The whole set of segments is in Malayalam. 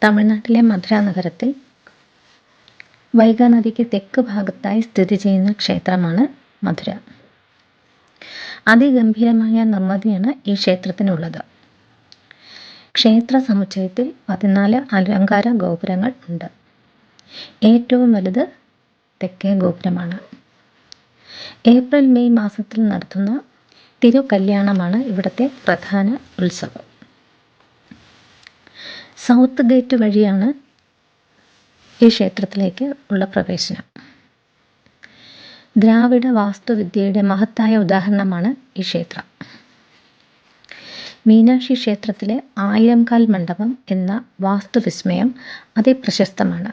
തമിഴ്നാട്ടിലെ മധുര നഗരത്തിൽ വൈഗ നദിക്ക് തെക്ക് ഭാഗത്തായി സ്ഥിതി ചെയ്യുന്ന ക്ഷേത്രമാണ് മധുര. അതിഗംഭീരമായ നിർമ്മിതിയാണ് ഈ ക്ഷേത്രത്തിനുള്ളത്. ക്ഷേത്ര സമുച്ചയത്തിൽ 14 അലങ്കാര ഗോപുരങ്ങൾ ഉണ്ട്. ഏറ്റവും വലുത് തെക്കേ ഗോപുരമാണ്. ഏപ്രിൽ മെയ് മാസത്തിൽ നടത്തുന്ന തിരുകല്യാണമാണ് ഇവിടുത്തെ പ്രധാന ഉത്സവം. സൗത്ത് ഗേറ്റ് വഴിയാണ് ഈ ക്ഷേത്രത്തിലേക്ക് ഉള്ള പ്രവേശനം. ദ്രാവിഡ വാസ്തുവിദ്യയുടെ മഹത്തായ ഉദാഹരണമാണ് ഈ ക്ഷേത്രം. മീനാക്ഷി ക്ഷേത്രത്തിലെ 1000-കാൽ മണ്ഡപം എന്ന വാസ്തുവിസ്മയം അതിപ്രശസ്തമാണ്.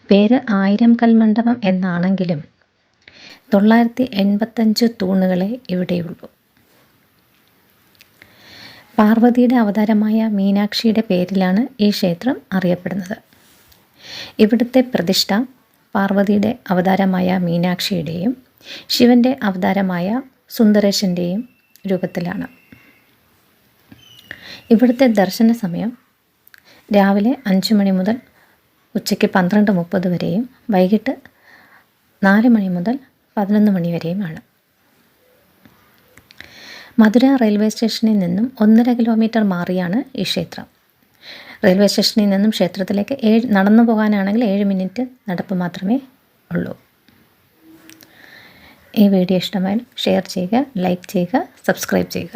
പേര് 1000-കൽ മണ്ഡപം എന്നാണെങ്കിലും 985 തൂണുകളെ ഇവിടെയുള്ളൂ. പാർവതിയുടെ അവതാരമായ മീനാക്ഷിയുടെ പേരിലാണ് ഈ ക്ഷേത്രം അറിയപ്പെടുന്നത്. ഇവിടുത്തെ പ്രതിഷ്ഠ പാർവതിയുടെ അവതാരമായ മീനാക്ഷിയുടെയും ശിവൻ്റെ അവതാരമായ സുന്ദരേശൻ്റെയും രൂപത്തിലാണ്. ഇവിടുത്തെ ദർശന സമയം രാവിലെ 5 മണി മുതൽ ഉച്ചയ്ക്ക് 12:30 വരെയും വൈകിട്ട് 4 മണി മുതൽ 11 മണി വരെയുമാണ്. മധുര റെയിൽവേ സ്റ്റേഷനിൽ നിന്നും 1.5 കിലോമീറ്റർ മാറിയാണ് ഈ ക്ഷേത്രം. റെയിൽവേ സ്റ്റേഷനിൽ നിന്നും ക്ഷേത്രത്തിലേക്ക് നടന്നു പോകാനാണെങ്കിൽ 7 മിനിറ്റ് നടപ്പ് മാത്രമേ ഉള്ളൂ. ഈ വീഡിയോ ഇഷ്ടമായാൽ ഷെയർ ചെയ്യുക, ലൈക്ക് ചെയ്യുക, സബ്സ്ക്രൈബ് ചെയ്യുക.